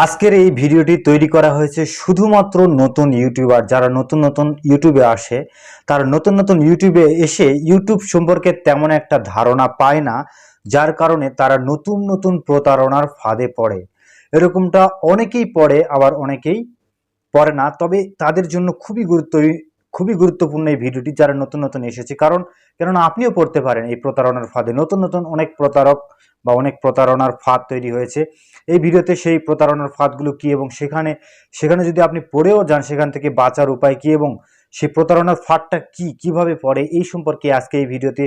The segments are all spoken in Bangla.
আজকের এই ভিডিওটি তৈরি করা হয়েছে শুধুমাত্র নতুন ইউটিউবার যারা নতুন নতুন ইউটিউবে আসে, তারা নতুন নতুন ইউটিউবে এসে ইউটিউব সম্পর্কে তেমন একটা ধারণা পায় না, যার কারণে তারা নতুন নতুন প্রতারণার ফাঁদে পড়ে। এরকমটা অনেকেই পড়ে, আবার অনেকেই পড়ে না। তবে তাদের জন্য খুবই গুরুত্বপূর্ণ এই ভিডিওটি, যারা নতুন নতুন এসেছে। কেননা আপনিও পড়তে পারেন এই প্রতারণার ফাঁদে। নতুন নতুন অনেক প্রতারক বা অনেক প্রতারণার ফাঁদ তৈরি হয়েছে। এই ভিডিওতে সেই প্রতারণার ফাঁদগুলো কি, এবং সেখানে যদি আপনি পড়েও যান, সেখান থেকে বাঁচার উপায় কি, এবং সেই প্রতারণার ফাঁদটা কিভাবে পড়ে, এই সম্পর্কে আজকে এই ভিডিওতে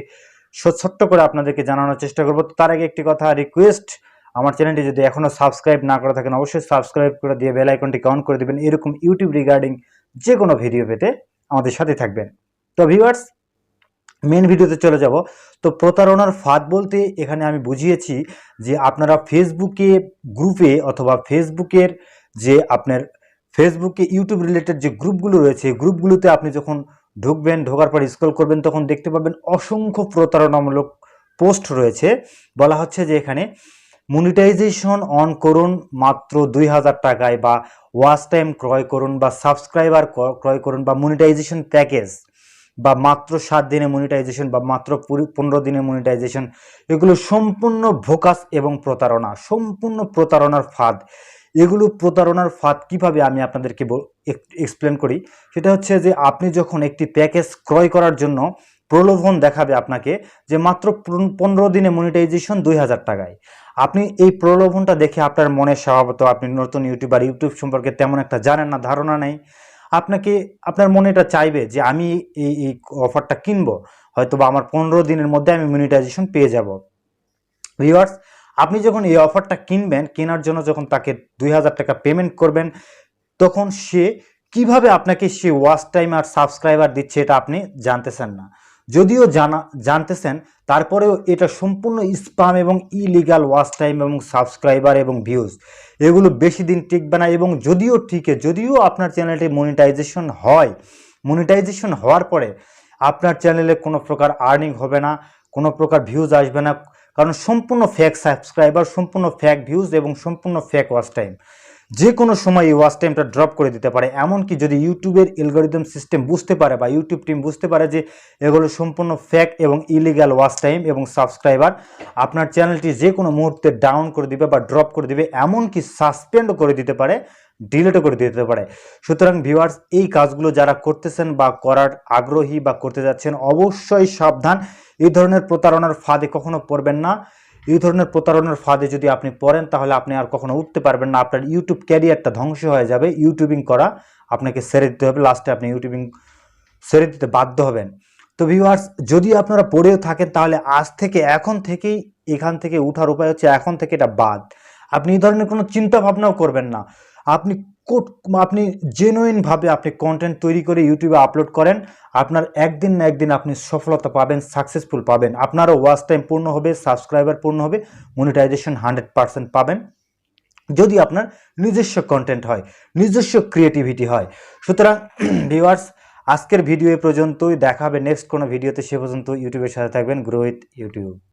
ছোট্ট করে আপনাদেরকে জানানোর চেষ্টা করব। তো তার আগে একটি কথা, রিকোয়েস্ট, আমার চ্যানেলটি যদি এখনো সাবস্ক্রাইব না করে থাকেন, অবশ্যই সাবস্ক্রাইব করে দিয়ে বেল আইকনটিকে অন করে দিবেন। এরকম ইউটিউব রিগার্ডিং যে কোনো ভিডিও পেতে আমাদের সাথে থাকবেন। তো ভিউয়ার্স, মেন ভিডিওতে চলে যাব। তো প্রতারণার ফাঁদ বলতে এখানে আমি বুঝিয়েছি যে আপনারা ফেসবুকে গ্রুপে অথবা ফেসবুকের যে আপনার ফেসবুকে ইউটিউব রিলেটেড যে গ্রুপগুলো রয়েছে, গ্রুপগুলোতে আপনি যখন ঢুকবেন, ঢোকার পর স্ক্রল করবেন, তখন দেখতে পাবেন অসংখ্য প্রতারণামূলক পোস্ট রয়েছে। বলা হচ্ছে যে এখানে মনিটাইজেশন অন করুন মাত্র 2000 টাকায়, বা ওয়াচ টাইম ক্রয় করুন, বা সাবস্ক্রাইবার ক্রয় করুন, বা মনিটাইজেশন প্যাকেজ, বা মাত্র 7 দিনে মনিটাইজেশন, বা মাত্র 15 দিনে মনিটাইজেশন। এগুলো সম্পূর্ণ ভোকাস এবং প্রতারণা, সম্পূর্ণ প্রতারণার ফাঁদ। এগুলো প্রতারণার ফাঁদ কিভাবে আমি আপনাদেরকে এক্সপ্লেন করি। সেটা হচ্ছে যে আপনি যখন একটি প্যাকেজ ক্রয় করার জন্য প্রলোভন দেখাবে আপনাকে যে মাত্র 15 দিনে মনিটাইজেশন 2000 টাকায়, আপনি এই প্রলোভনটা দেখে আপনার মনে স্বভাবত, আপনি নতুন ইউটিউবার, ইউটিউব সম্পর্কে তেমন একটা জানেন না, ধারণা নেই, আপনার মনে এটা চাইবে যে আমি এই অফারটা কিনবো, হয়তো বা আমার 15 দিনের মধ্যে আমি মনিটাইজেশন পেয়ে যাব। ভিউয়ার্স, আপনি যখন এই অফারটা কিনবেন, কেনার জন্য যখন তাকে 2000 টাকা পেমেন্ট করবেন, তখন সে কিভাবে আপনাকে সে ওয়াচ টাইম আর সাবস্ক্রাইবার দিচ্ছে এটা আপনি জানতেছেন না। যদিও জানতেছেন, তারপরেও এটা সম্পূর্ণ স্প্যাম এবং ইলিগাল ওয়াচ টাইম এবং সাবস্ক্রাইবার এবং ভিউজ। এগুলো বেশি দিন টিকবে না, এবং যদিও আপনার চ্যানেলটি মনিটাইজেশন হওয়ার পরে আপনার চ্যানেলে কোনো প্রকার আর্নিং হবে না, কোনো প্রকার ভিউজ আসবে না, কারণ সম্পূর্ণ ফেক সাবস্ক্রাইবার, সম্পূর্ণ ফেক ভিউজ এবং সম্পূর্ণ ফেক ওয়াচ টাইম। যে কোনো সময় এই ওয়াচ টাইমটা ড্রপ করে দিতে পারে। এমনকি যদি ইউটিউবের অ্যালগরিদম সিস্টেম বুঝতে পারে, বা ইউটিউব টিম বুঝতে পারে যে এগুলো সম্পূর্ণ ফেক এবং ইলিগাল ওয়াচ টাইম এবং সাবস্ক্রাইবার, আপনার চ্যানেলটি যে কোনো মুহূর্তে ডাউন করে দিবে বা ড্রপ করে দিবে, এমনকি সাসপেন্ডও করে দিতে পারে, ডিলিটও করে দিতে পারে। সুতরাং ভিউয়ার্স, এই কাজগুলো যারা করতেছেন বা করার আগ্রহী বা করতে যাচ্ছেন, অবশ্যই সাবধান। এই ধরনের প্রতারণার ফাঁদে কখনো পড়বেন না। এই ধরনের প্রতারণার ফাঁদে যদি আপনি পড়েন, তাহলে আপনি আর কখনো উঠতে পারবেন না। আপনার ইউটিউব ক্যারিয়ারটা ধ্বংস হয়ে যাবে। ইউটিউবিং করা আপনাকে ছেড়ে দিতে হবে, লাস্টে আপনি ইউটিউবিং ছেড়ে দিতে বাধ্য হবেন। তো ভিউয়ার্স, যদি আপনারা পড়েও থাকেন, তাহলে এখন থেকেই এখান থেকে উঠার উপায় হচ্ছে এখন থেকে এটা বাদ। আপনি এই ধরনের কোনো চিন্তা ভাবনাও করবেন না। আপনি আপনি জেনুইনভাবে আপনি কন্টেন্ট তৈরি করে ইউটিউবে আপলোড করেন, আপনার একদিন না একদিন আপনি সফলতা পাবেন, সাকসেসফুল পাবেন। আপনারও ওয়াচ টাইম পূর্ণ হবে, সাবস্ক্রাইবার পূর্ণ হবে, মনিটাইজেশন 100% পাবেন, যদি আপনার নিজস্ব কন্টেন্ট হয়, নিজস্ব ক্রিয়েটিভিটি হয়। সুতরাং ভিউয়ার্স, আজকের ভিডিও এ পর্যন্তই। দেখা হবে নেক্সট কোনো ভিডিওতে। সে পর্যন্ত ইউটিউবের সাথে থাকবেন। Grow with YouTube.